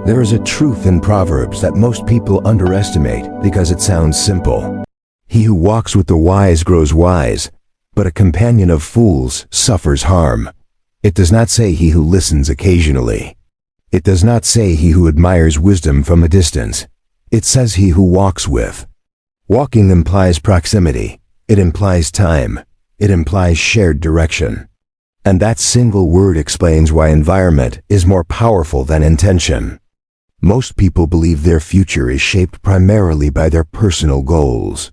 There is a truth in Proverbs that most people underestimate because it sounds simple. He who walks with the wise grows wise, but a companion of fools suffers harm. It does not say he who listens occasionally. It does not say he who admires wisdom from a distance. It says he who walks with. Walking implies proximity. It implies time. It implies shared direction. And that single word explains why environment is more powerful than intention. Most people believe their future is shaped primarily by their personal goals.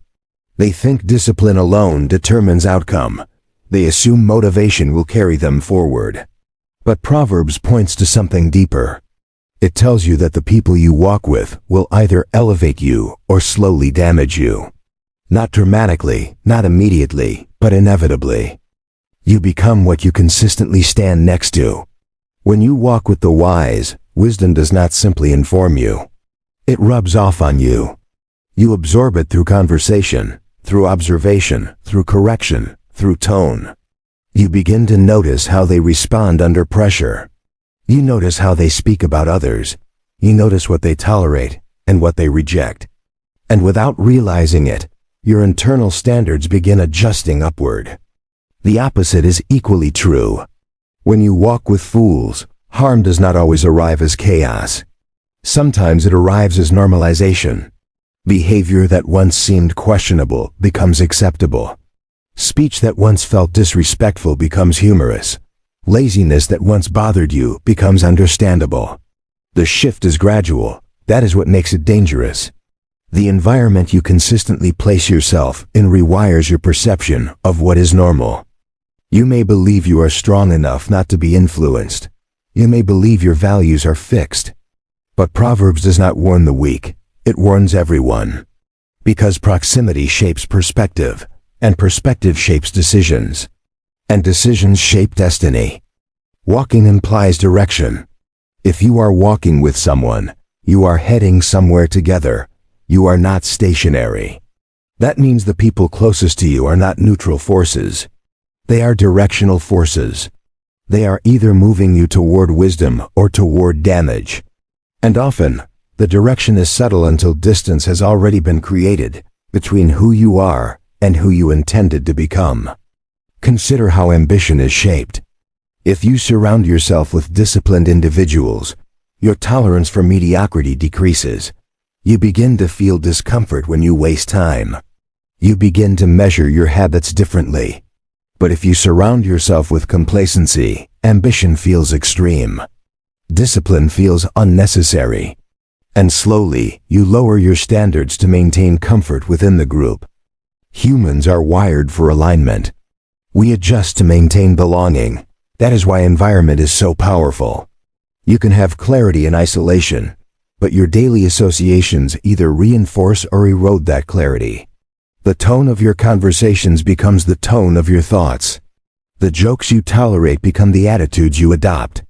They think discipline alone determines outcome. They assume motivation will carry them forward. But Proverbs points to something deeper. It tells you that the people you walk with will either elevate you or slowly damage you. Not dramatically, not immediately, but inevitably. You become what you consistently stand next to. When you walk with the wise, wisdom does not simply inform you. It rubs off on you. You absorb it through conversation, through observation, through correction, through tone. You begin to notice how they respond under pressure. You notice how they speak about others. You notice what they tolerate and what they reject. And without realizing it, your internal standards begin adjusting upward. The opposite is equally true. When you walk with fools, harm does not always arrive as chaos. Sometimes it arrives as normalization. Behavior that once seemed questionable becomes acceptable. Speech that once felt disrespectful becomes humorous. Laziness that once bothered you becomes understandable. The shift is gradual. That is what makes it dangerous. The environment you consistently place yourself in rewires your perception of what is normal. You may believe you are strong enough not to be influenced. You may believe your values are fixed. But Proverbs does not warn the weak. It warns everyone. Because proximity shapes perspective, and perspective shapes decisions. And decisions shape destiny. Walking implies direction. If you are walking with someone, you are heading somewhere together. You are not stationary. That means the people closest to you are not neutral forces. They are directional forces. They are either moving you toward wisdom or toward damage. And often, the direction is subtle until distance has already been created between who you are and who you intended to become. Consider how ambition is shaped. If you surround yourself with disciplined individuals, your tolerance for mediocrity decreases. You begin to feel discomfort when you waste time. You begin to measure your habits differently. But if you surround yourself with complacency, ambition feels extreme. Discipline feels unnecessary. And slowly, you lower your standards to maintain comfort within the group. Humans are wired for alignment. We adjust to maintain belonging. That is why environment is so powerful. You can have clarity in isolation, but your daily associations either reinforce or erode that clarity. The tone of your conversations becomes the tone of your thoughts. The jokes you tolerate become the attitudes you adopt.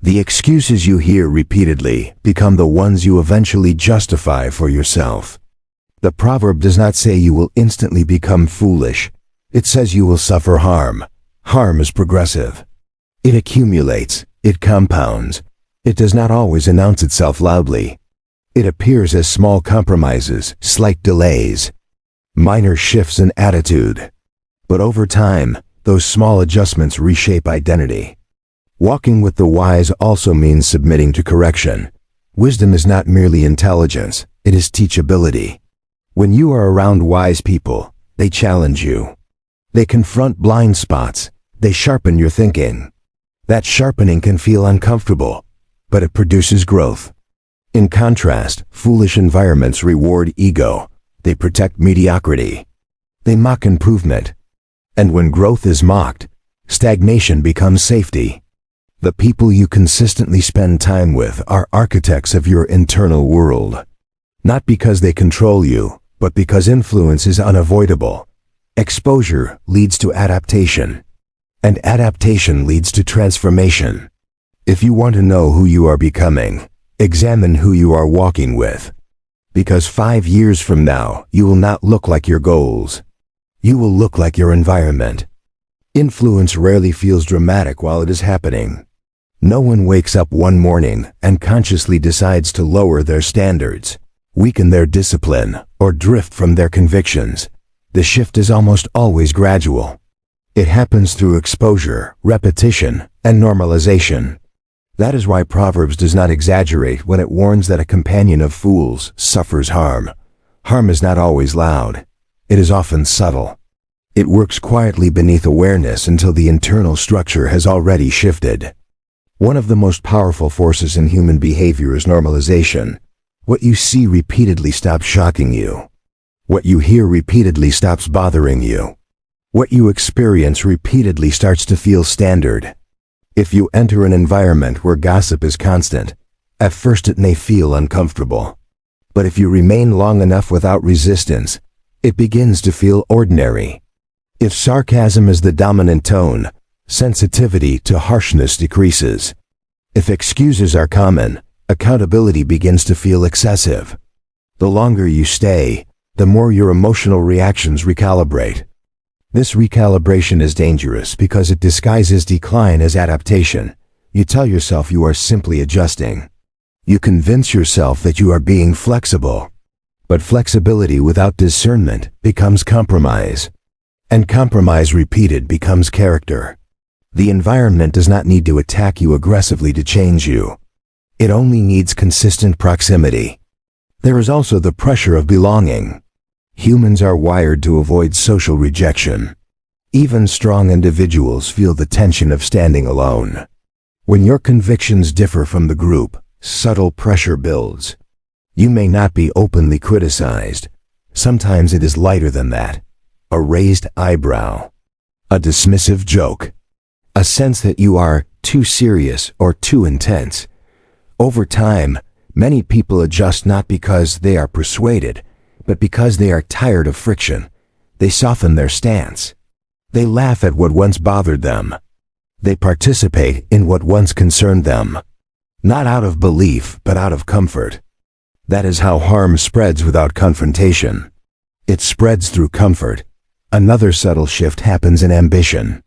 The excuses you hear repeatedly become the ones you eventually justify for yourself. The proverb does not say you will instantly become foolish. It says you will suffer harm. Harm is progressive. It accumulates. It compounds. It does not always announce itself loudly. It appears as small compromises, slight delays, minor shifts in attitude. But over time, those small adjustments reshape identity. Walking with the wise also means submitting to correction. Wisdom is not merely intelligence, it is teachability. When you are around wise people, they challenge you. They confront blind spots. They sharpen your thinking. That sharpening can feel uncomfortable, but it produces growth. In contrast, foolish environments reward ego. They protect mediocrity. They mock improvement. And when growth is mocked, stagnation becomes safety. The people you consistently spend time with are architects of your internal world. Not because they control you, but because influence is unavoidable. Exposure leads to adaptation, and adaptation leads to transformation. If you want to know who you are becoming, examine who you are walking with. Because 5 years from now, you will not look like your goals. You will look like your environment. Influence rarely feels dramatic while it is happening. No one wakes up one morning and consciously decides to lower their standards, weaken their discipline, or drift from their convictions. The shift is almost always gradual. It happens through exposure, repetition, and normalization. That is why Proverbs does not exaggerate when it warns that a companion of fools suffers harm. Harm is not always loud. It is often subtle. It works quietly beneath awareness until the internal structure has already shifted. One of the most powerful forces in human behavior is normalization. What you see repeatedly stops shocking you. What you hear repeatedly stops bothering you. What you experience repeatedly starts to feel standard. If you enter an environment where gossip is constant, at first it may feel uncomfortable. But if you remain long enough without resistance, it begins to feel ordinary. If sarcasm is the dominant tone, sensitivity to harshness decreases. If excuses are common, accountability begins to feel excessive. The longer you stay, the more your emotional reactions recalibrate. This recalibration is dangerous because it disguises decline as adaptation. You tell yourself you are simply adjusting. You convince yourself that you are being flexible. But flexibility without discernment becomes compromise. And compromise repeated becomes character. The environment does not need to attack you aggressively to change you. It only needs consistent proximity. There is also the pressure of belonging. Humans are wired to avoid social rejection. Even strong individuals feel the tension of standing alone. When your convictions differ from the group, subtle pressure builds. You may not be openly criticized. Sometimes it is lighter than that. A raised eyebrow. A dismissive joke. A sense that you are too serious or too intense. Over time, many people adjust not because they are persuaded, but because they are tired of friction. They soften their stance. They laugh at what once bothered them. They participate in what once concerned them. Not out of belief, but out of comfort. That is how harm spreads without confrontation. It spreads through comfort. Another subtle shift happens in ambition.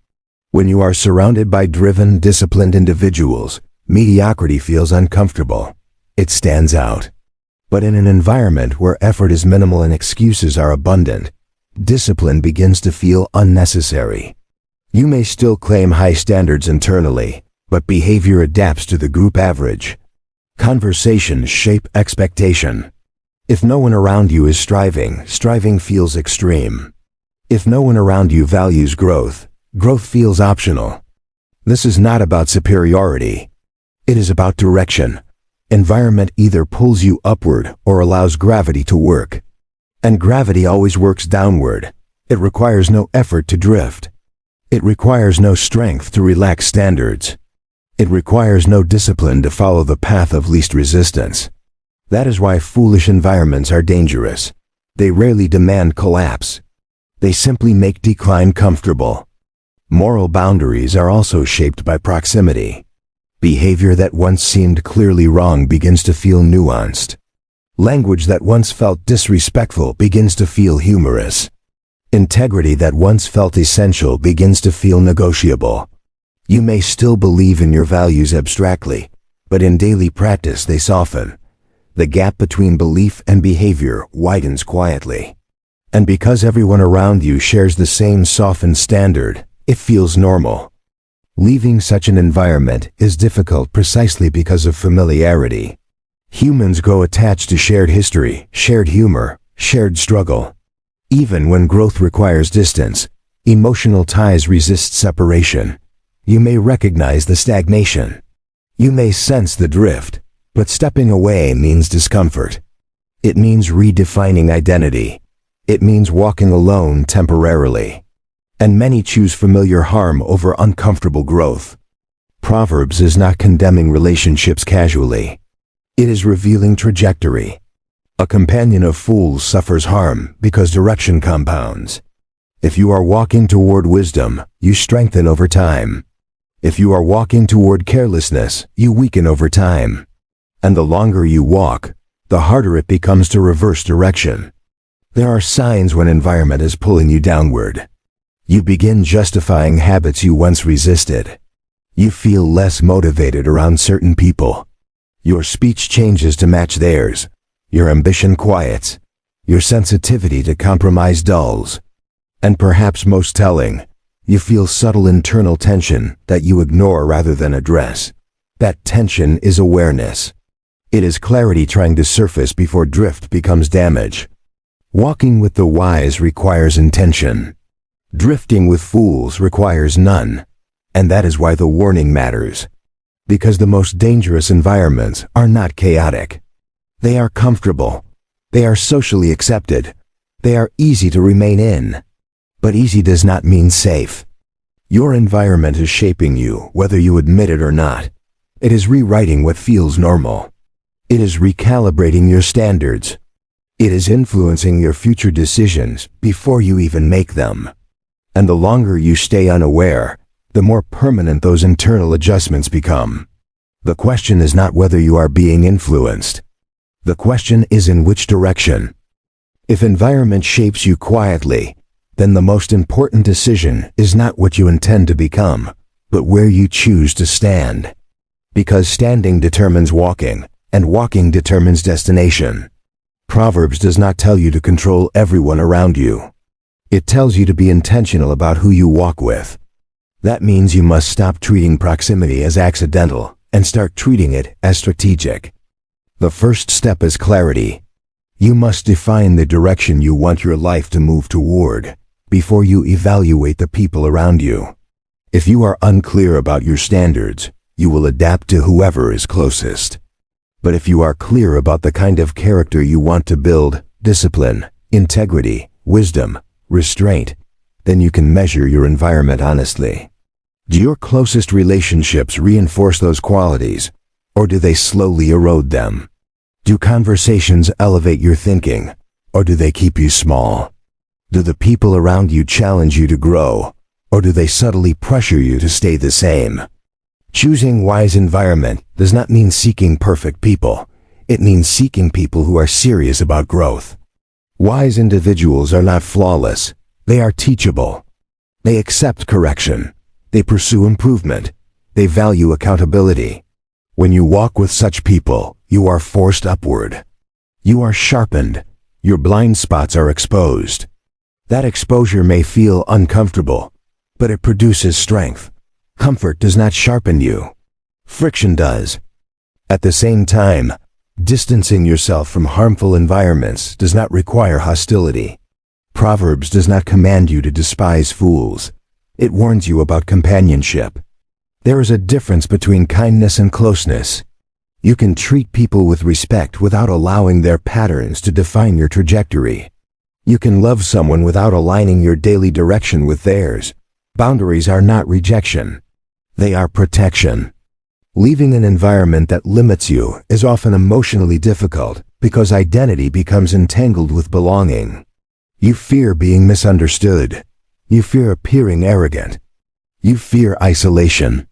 When you are surrounded by driven, disciplined individuals, mediocrity feels uncomfortable. It stands out. But in an environment where effort is minimal and excuses are abundant, discipline begins to feel unnecessary. You may still claim high standards internally, but behavior adapts to the group average. Conversations shape expectation. If no one around you is striving, striving feels extreme. If no one around you values growth, growth feels optional. This is not about superiority. It is about direction. Environment either pulls you upward or allows gravity to work. And gravity always works downward. It requires no effort to drift. It requires no strength to relax standards. It requires no discipline to follow the path of least resistance. That is why foolish environments are dangerous. They rarely demand collapse. They simply make decline comfortable. Moral boundaries are also shaped by proximity. Behavior that once seemed clearly wrong begins to feel nuanced. Language that once felt disrespectful begins to feel humorous. Integrity that once felt essential begins to feel negotiable. You may still believe in your values abstractly, but in daily practice they soften. The gap between belief and behavior widens quietly. And because everyone around you shares the same softened standard, it feels normal. Leaving such an environment is difficult precisely because of familiarity. Humans grow attached to shared history, shared humor, shared struggle. Even when growth requires distance, emotional ties resist separation. You may recognize the stagnation. You may sense the drift, but stepping away means discomfort. It means redefining identity. It means walking alone temporarily. And many choose familiar harm over uncomfortable growth. Proverbs is not condemning relationships casually. It is revealing trajectory. A companion of fools suffers harm because direction compounds. If you are walking toward wisdom, you strengthen over time. If you are walking toward carelessness, you weaken over time. And the longer you walk, the harder it becomes to reverse direction. There are signs when environment is pulling you downward. You begin justifying habits you once resisted. You feel less motivated around certain people. Your speech changes to match theirs. Your ambition quiets. Your sensitivity to compromise dulls. And perhaps most telling, you feel subtle internal tension that you ignore rather than address. That tension is awareness. It is clarity trying to surface before drift becomes damage. Walking with the wise requires intention. Drifting with fools requires none. And that is why the warning matters. Because the most dangerous environments are not chaotic. They are comfortable. They are socially accepted. They are easy to remain in. But easy does not mean safe. Your environment is shaping you, whether you admit it or not. It is rewriting what feels normal. It is recalibrating your standards. It is influencing your future decisions before you even make them. And the longer you stay unaware, the more permanent those internal adjustments become. The question is not whether you are being influenced. The question is in which direction. If environment shapes you quietly, then the most important decision is not what you intend to become, but where you choose to stand. Because standing determines walking, and walking determines destination. Proverbs does not tell you to control everyone around you. It tells you to be intentional about who you walk with. That means you must stop treating proximity as accidental and start treating it as strategic. The first step is clarity. You must define the direction you want your life to move toward before you evaluate the people around you. If you are unclear about your standards, you will adapt to whoever is closest. But if you are clear about the kind of character you want to build, discipline, integrity, wisdom, restraint, then you can measure your environment honestly. Do your closest relationships reinforce those qualities, or do they slowly erode them? Do conversations elevate your thinking, or do they keep you small? Do the people around you challenge you to grow, or do they subtly pressure you to stay the same? Choosing wise environment does not mean seeking perfect people. It means seeking people who are serious about growth. Wise individuals are not flawless. They are teachable. They accept correction. They pursue improvement. They value accountability. When you walk with such people, you are forced upward. You are sharpened. Your blind spots are exposed. That exposure may feel uncomfortable, but it produces strength. Comfort does not sharpen you. Friction does. At the same time, distancing yourself from harmful environments does not require hostility. Proverbs does not command you to despise fools. It warns you about companionship. There is a difference between kindness and closeness. You can treat people with respect without allowing their patterns to define your trajectory. You can love someone without aligning your daily direction with theirs. Boundaries are not rejection. They are protection. Leaving an environment that limits you is often emotionally difficult because identity becomes entangled with belonging. You fear being misunderstood. You fear appearing arrogant. You fear isolation.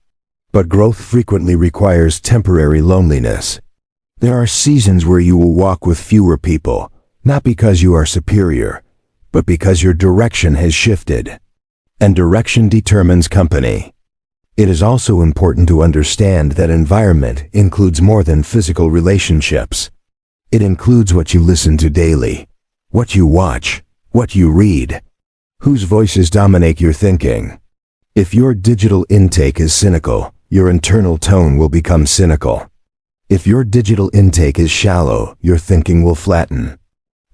But growth frequently requires temporary loneliness. There are seasons where you will walk with fewer people, not because you are superior, but because your direction has shifted. And direction determines company. It is also important to understand that environment includes more than physical relationships. It includes what you listen to daily, what you watch, what you read, whose voices dominate your thinking. If your digital intake is cynical, your internal tone will become cynical. If your digital intake is shallow, your thinking will flatten.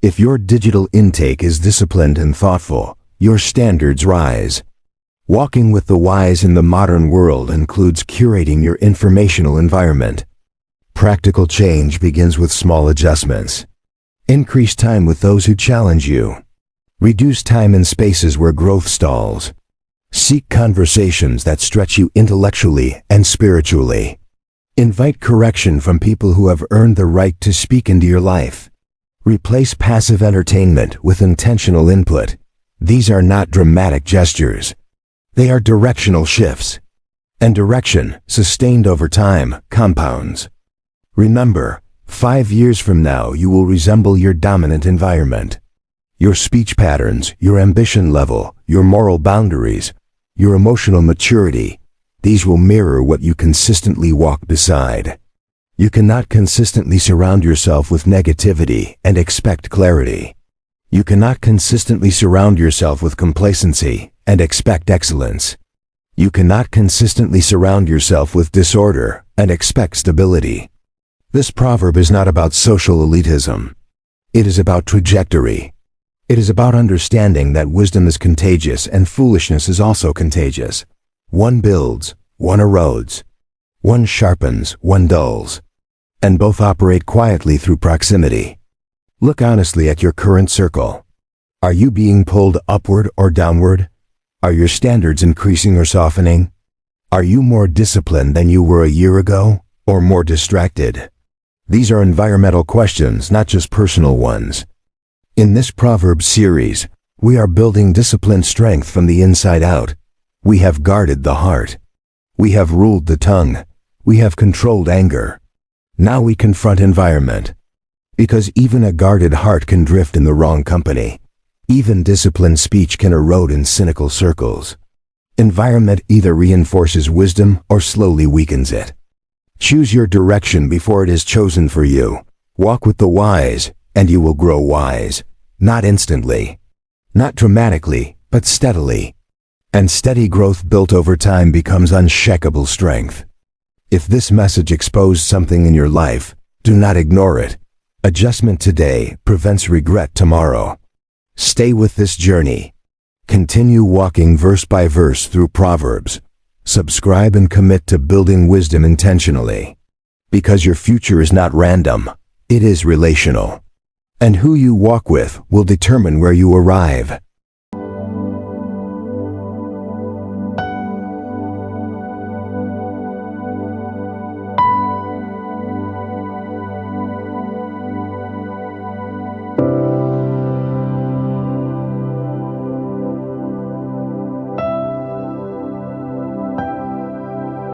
If your digital intake is disciplined and thoughtful, your standards rise. Walking with the wise in the modern world includes curating your informational environment. Practical change begins with small adjustments. Increase time with those who challenge you. Reduce time in spaces where growth stalls. Seek conversations that stretch you intellectually and spiritually. Invite correction from people who have earned the right to speak into your life. Replace passive entertainment with intentional input. These are not dramatic gestures. They are directional shifts. And direction, sustained over time, compounds. Remember, 5 years from now you will resemble your dominant environment. Your speech patterns, your ambition level, your moral boundaries, your emotional maturity, These will mirror what you consistently walk beside. You cannot consistently surround yourself with negativity and expect clarity. You cannot consistently surround yourself with complacency and expect excellence. You cannot consistently surround yourself with disorder and expect stability. This proverb is not about social elitism. It is about trajectory. It is about understanding that wisdom is contagious and foolishness is also contagious. One builds, one erodes. One sharpens, one dulls. And both operate quietly through proximity. Look honestly at your current circle. Are you being pulled upward or downward? Are your standards increasing or softening? Are you more disciplined than you were a year ago, or more distracted? These are environmental questions, not just personal ones. In this Proverbs series, we are building disciplined strength from the inside out. We have guarded the heart. We have ruled the tongue. We have controlled anger. Now we confront environment. Because even a guarded heart can drift in the wrong company. Even disciplined speech can erode in cynical circles. Environment either reinforces wisdom or slowly weakens it. Choose your direction before it is chosen for you. Walk with the wise, and you will grow wise. Not instantly. Not dramatically, but steadily. And steady growth built over time becomes unshakable strength. If this message exposed something in your life, do not ignore it. Adjustment today prevents regret tomorrow. Stay with this journey. Continue walking verse by verse through Proverbs. Subscribe and commit to building wisdom intentionally. Because your future is not random, it is relational. And who you walk with will determine where you arrive.